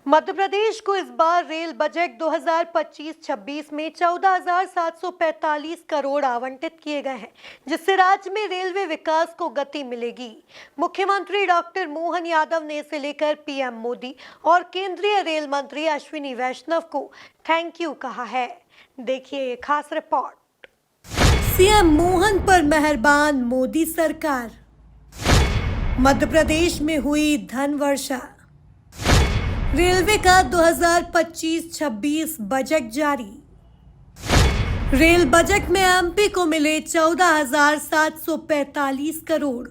मध्य प्रदेश को इस बार rail budget 2025-26 में 14,745 करोड़ आवंटित किए गए हैं, जिससे राज्य में रेलवे विकास को गति मिलेगी। मुख्यमंत्री डॉक्टर मोहन यादव ने इसे लेकर पीएम मोदी और केंद्रीय रेल मंत्री अश्विनी वैष्णव को थैंक यू कहा है। देखिए ये खास रिपोर्ट। सीएम मोहन पर मेहरबान मोदी सरकार। मध्य प्रदेश में हुई धन वर्षा। रेलवे का 2025-26 बजट जारी। रेल बजट में एमपी को मिले 14,745 करोड़।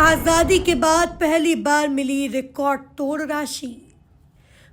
आजादी के बाद पहली बार मिली रिकॉर्ड तोड़ राशि।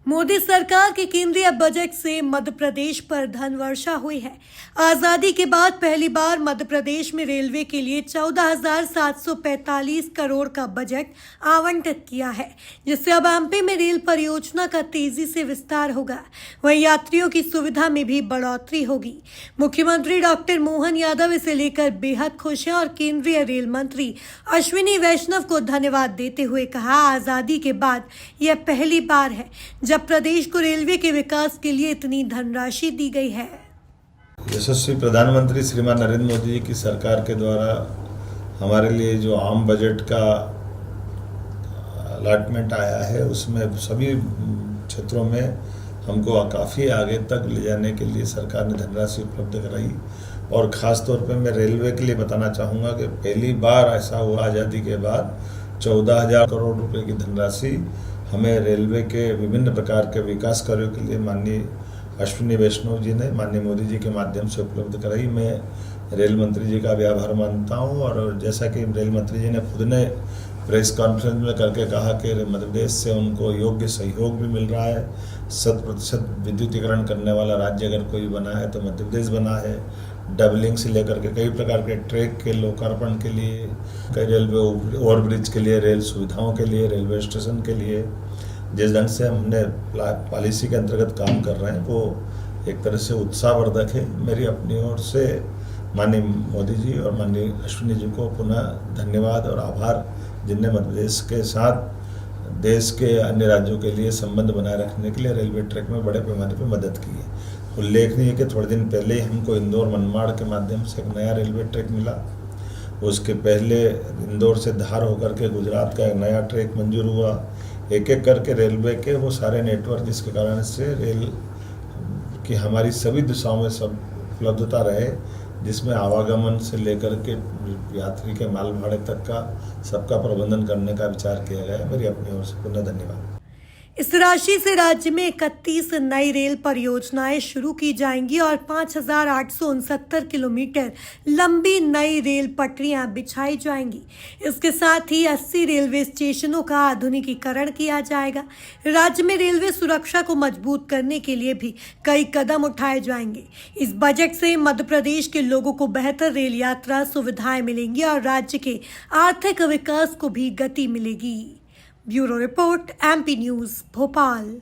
मोदी सरकार के केंद्रीय बजट से मध्य प्रदेश पर धन वर्षा हुई है। आजादी के बाद पहली बार मध्य प्रदेश में रेलवे के लिए 14,745 करोड़ का बजट आवंटित किया है, जिससे अब एमपी में रेल परियोजना का तेजी से विस्तार होगा। वहीं यात्रियों की सुविधा में भी बढ़ोतरी होगी। मुख्यमंत्री डॉक्टर मोहन यादव इसे लेकर बेहद खुश हैं और केंद्रीय रेल मंत्री अश्विनी वैष्णव को धन्यवाद देते हुए कहा, आजादी के बाद यह पहली बार है जब प्रदेश को रेलवे के विकास के लिए इतनी धनराशि दी गई है। यशस्वी प्रधानमंत्री श्रीमान नरेंद्र मोदी जी की सरकार के द्वारा हमारे लिए जो आम बजट का अलॉटमेंट आया है, उसमें सभी क्षेत्रों में हमको काफ़ी आगे तक ले जाने के लिए सरकार ने धनराशि उपलब्ध कराई। और ख़ास तौर पे मैं रेलवे के लिए बताना चाहूँगा कि पहली बार ऐसा हुआ आज़ादी के बाद 14,000 करोड़ रुपए की धनराशि हमें रेलवे के विभिन्न प्रकार के विकास कार्यों के लिए माननीय अश्विनी वैष्णव जी ने माननीय मोदी जी के माध्यम से उपलब्ध कराई। मैं रेल मंत्री जी का भी आभार मानता हूं। और जैसा कि रेल मंत्री जी ने खुद ने प्रेस कॉन्फ्रेंस में करके कहा कि मध्य प्रदेश से उनको योग्य सहयोग भी मिल रहा है। 100% विद्युतीकरण करने वाला राज्य अगर कोई बना है तो मध्य प्रदेश बना है। डबलिंग से लेकर के कई प्रकार के ट्रैक के लोकार्पण के लिए, कई रेलवे ओवरब्रिज के लिए, रेल सुविधाओं के लिए, रेलवे स्टेशन के लिए जिस ढंग से हमने पॉलिसी के अंतर्गत काम कर रहे हैं वो एक तरह से उत्साहवर्धक है। मेरी अपनी ओर से माननीय मोदी जी और माननीय अश्विनी जी को पुनः धन्यवाद और आभार, जिनने मध्य प्रदेश के साथ देश के अन्य राज्यों के लिए संबंध बनाए रखने के लिए रेलवे ट्रैक में बड़े पैमाने पर मदद की है। उल्लेखनीय है कि थोड़े दिन पहले ही हमको इंदौर मनमाड़ के माध्यम से एक नया रेलवे ट्रैक मिला। उसके पहले इंदौर से धार होकर के गुजरात का एक नया ट्रैक मंजूर हुआ। एक एक करके रेलवे के वो सारे नेटवर्क, जिसके कारण से रेल की हमारी सभी दिशाओं में सब उपलब्धता रहे, जिसमें आवागमन से लेकर के यात्री के माल भाड़े तक का सबका प्रबंधन करने का विचार किया गया है। मेरी अपनी ओर से पुनः धन्यवाद। इस राशि से राज्य में 31 नई रेल परियोजनाएं शुरू की जाएंगी और 5,869 किलोमीटर लंबी नई रेल पटरियां बिछाई जाएंगी। इसके साथ ही 80 रेलवे स्टेशनों का आधुनिकीकरण किया जाएगा। राज्य में रेलवे सुरक्षा को मजबूत करने के लिए भी कई कदम उठाए जाएंगे। इस बजट से मध्य प्रदेश के लोगों को बेहतर रेल यात्रा सुविधाएं मिलेंगी और राज्य के आर्थिक विकास को भी गति मिलेगी। Bureau report, MP news, Bhopal.